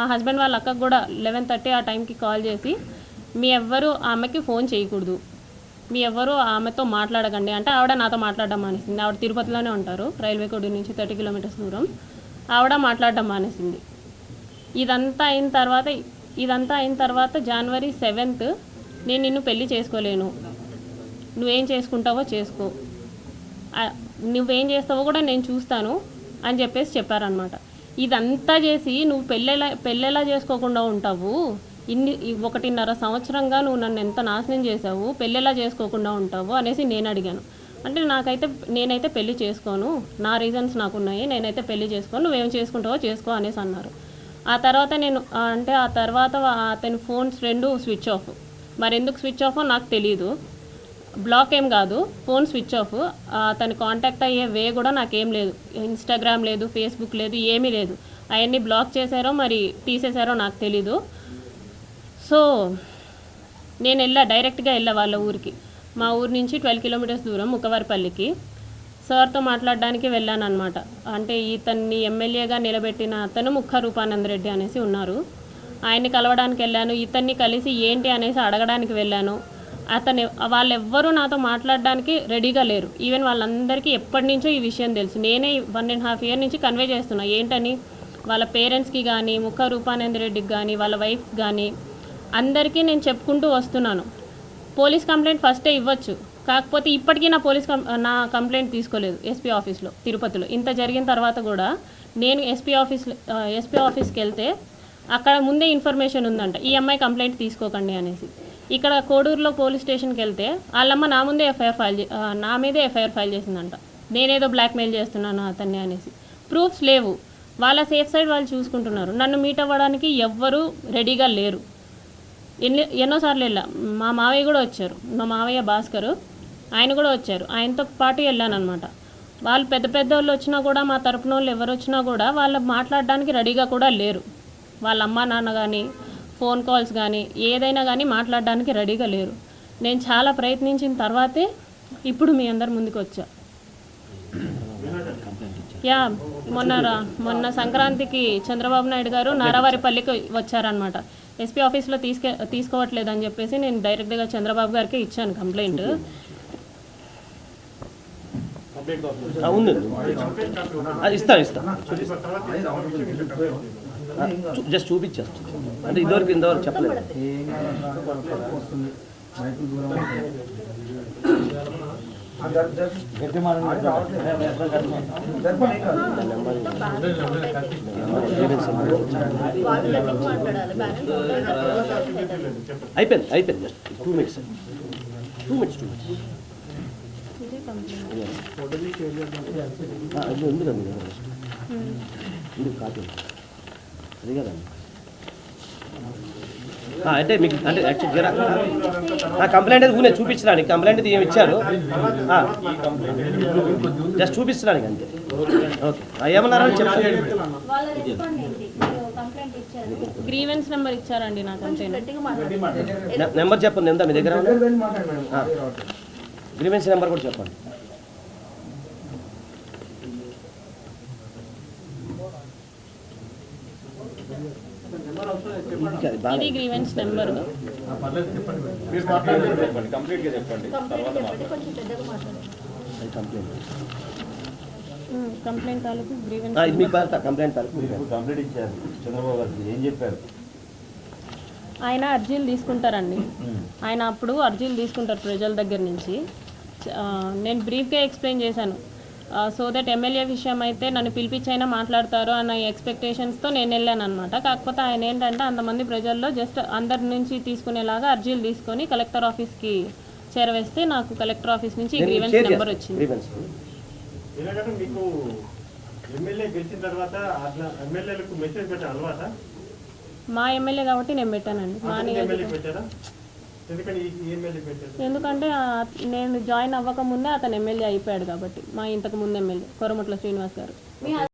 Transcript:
మా హస్బెండ్ వాళ్ళ అక్కకు కూడా 11:30 ఆ టైంకి కాల్ చేసి మీ ఎవ్వరు ఆమెకి ఫోన్ చేయకూడదు, మీ ఎవ్వరు ఆమెతో మాట్లాడకండి అంటే ఆవిడ నాతో మాట్లాడడం మానేసింది. ఆవిడ తిరుపతిలోనే ఉంటారు, రైల్వే కోడ్ నుంచి 30 కిలోమీటర్స్ దూరం. ఆవిడ మాట్లాడడం మానేసింది. ఇదంతా అయిన తర్వాత January 7th నేను నిన్ను పెళ్లి చేసుకోలేను, నువ్వేం చేసుకుంటావో చేసుకో, నువ్వేం చేస్తావో కూడా నేను చూస్తాను అని చెప్పారనమాట. ఇదంతా చేసి నువ్వు పెళ్ళెలా చేసుకోకుండా ఉంటావు, 1.5 సంవత్సరంగా నువ్వు నన్ను ఎంత నాశనం చేసావు, పెళ్ళెలా చేసుకోకుండా ఉంటావు అనేసి నేను అడిగాను. అంటే నేనైతే పెళ్లి చేసుకోను, నా రీజన్స్ నాకున్నాయి, నేనైతే పెళ్లి చేసుకోను, నువ్వేం చేసుకుంటావో చేసుకో అనేసి అన్నారు. ఆ తర్వాత అతని ఫోన్స్ 2 స్విచ్ ఆఫ్. మరి ఎందుకు స్విచ్ ఆఫ్ నాకు తెలియదు, బ్లాక్ ఏం కాదు, ఫోన్ స్విచ్ ఆఫ్. అతను కాంటాక్ట్ అయ్యే వే కూడా నాకేం లేదు, ఇన్స్టాగ్రామ్ లేదు, ఫేస్బుక్ లేదు, ఏమీ లేదు. అవన్నీ బ్లాక్ చేశారో మరి తీసేశారో నాకు తెలీదు. సో నేను డైరెక్ట్గా వెళ్ళా వాళ్ళ ఊరికి. మా ఊరి నుంచి 12 కిలోమీటర్స్ దూరం ముక్కవారిపల్లికి సార్తో మాట్లాడడానికి వెళ్ళాను అనమాట. అంటే ఇతన్ని ఎమ్మెల్యేగా నిలబెట్టిన అతను ముక్క రూపానంద రెడ్డి అనేసి ఉన్నారు, ఆయన్ని కలవడానికి వెళ్ళాను. ఇతన్ని కలిసి ఏంటి అనేసి అడగడానికి వెళ్ళాను. వాళ్ళెవ్వరూ నాతో మాట్లాడడానికి రెడీగా లేరు. ఈవెన్ వాళ్ళందరికీ ఎప్పటి నుంచో ఈ విషయం తెలుసు. నేనే 1.5 years నుంచి కన్వే చేస్తున్నా ఏంటని. వాళ్ళ పేరెంట్స్కి కానీ, ముక్క రూపానంద రెడ్డికి కానీ, వాళ్ళ వైఫ్కి కానీ అందరికీ నేను చెప్పుకుంటూ వస్తున్నాను. పోలీస్ కంప్లైంట్ ఫస్టే ఇవ్వచ్చు, కాకపోతే ఇప్పటికీ నా కంప్లైంట్ తీసుకోలేదు ఎస్పీ ఆఫీస్లో తిరుపతిలో. ఇంత జరిగిన తర్వాత కూడా నేను ఎస్పీ ఆఫీస్కి వెళ్తే అక్కడ ముందే ఇన్ఫర్మేషన్ ఉందంట, ఈ అమ్మాయి కంప్లైంట్ తీసుకోకండి అనేసి. ఇక్కడ కోడూరులో పోలీస్ స్టేషన్కి వెళ్తే వాళ్ళమ్మ నా మీదే ఎఫ్ఐఆర్ ఫైల్ చేసిందంట, నేనేదో బ్లాక్మెయిల్ చేస్తున్నాను అతన్ని అనేసి. ప్రూఫ్స్ లేవు, వాళ్ళ సేఫ్ సైడ్ వాళ్ళు చూసుకుంటున్నారు. నన్ను మీట్ అవ్వడానికి ఎవ్వరూ రెడీగా లేరు. ఎన్నోసార్లు వెళ్ళా, మా మావయ్య కూడా వచ్చారు, మా మావయ్య భాస్కర్ ఆయన కూడా వచ్చారు, ఆయనతో పాటు వెళ్ళాను అనమాట. వాళ్ళు పెద్ద వాళ్ళు వచ్చినా కూడా, మా తరపున వాళ్ళు ఎవరు వచ్చినా కూడా వాళ్ళు మాట్లాడడానికి రెడీగా కూడా లేరు. వాళ్ళ అమ్మ నాన్న కానీ, ఫోన్ కాల్స్ కానీ, ఏదైనా కానీ మాట్లాడడానికి రెడీగా లేరు. నేను చాలా ప్రయత్నించిన తర్వాతే ఇప్పుడు మీ అందరి ముందుకు వచ్చా. మొన్న సంక్రాంతికి చంద్రబాబు నాయుడు గారు నారావారిపల్లికి వచ్చారనమాట. ఎస్పీ ఆఫీస్లో తీసుకోవట్లేదని చెప్పేసి నేను డైరెక్ట్గా చంద్రబాబు గారికి ఇచ్చాను కంప్లైంట్. ఇస్తా జస్ట్ చూపించేస్తాను, అంటే ఇంతవరకు చెప్పలేదు. అయిపోయింది జస్ట్ 2 minutes. అది ఉంది కదండి, కాపీ అది కదండి. అంటే మీకు అంటే యాక్చువల్ నా కంప్లైంట్ అయితే ఊనే చూపించడానికి, కంప్లైంట్ అయితే ఏమి ఇచ్చారు జస్ట్ చూపించడానికి అంతే. ఓకే, ఏమన్నారని చెప్తాను. గ్రీవెన్స్ నెంబర్ ఇచ్చారండి నాకు, అంతే. నెంబర్ చెప్పండి, ఎంత మీ దగ్గర గ్రీవెన్స్ నెంబర్ కూడా చెప్పండి. ఇది గ్రీవెన్స్ నెంబర్. కంప్లైంట్ తాలూకు గ్రీవెన్స్ కంప్లైంట్ ఇచ్చారు చంద్రబాబు గారికి, ఏం చెప్పారు? ఆయన అర్జీలు తీసుకుంటారండి, ఆయన అప్పుడు అర్జీలు తీసుకుంటారు ప్రజల దగ్గర నుంచి. నేను బ్రీఫ్గా ఎక్స్ప్లెయిన్ చేశాను, సో దట్ ఎమ్మెల్యే విషయం అయితే నన్ను పిలిపించైనా మాట్లాడతారు అన్న ఎక్స్పెక్టేషన్స్తో నేను వెళ్ళాను అనమాట. కాకపోతే ఆయన ఏంటంటే అంతమంది ప్రజల్లో జస్ట్ అందరి నుంచి తీసుకునేలాగా అర్జీలు తీసుకొని కలెక్టర్ ఆఫీస్కి చేరవేస్తే నాకు కలెక్టర్ ఆఫీస్ నుంచి గ్రీవెన్స్ నెంబర్ వచ్చింది. మా ఎమ్మెల్యే కాబట్టి నేను పెట్టానండి. ఎందుకంటే నేను జాయిన్ అవ్వక ముందే అతను ఎమ్మెల్యే అయిపోయాడు కాబట్టి, మా ఇంతకు ముందు ఎమ్మెల్యే కొరమట్ల శ్రీనివాస్ గారు.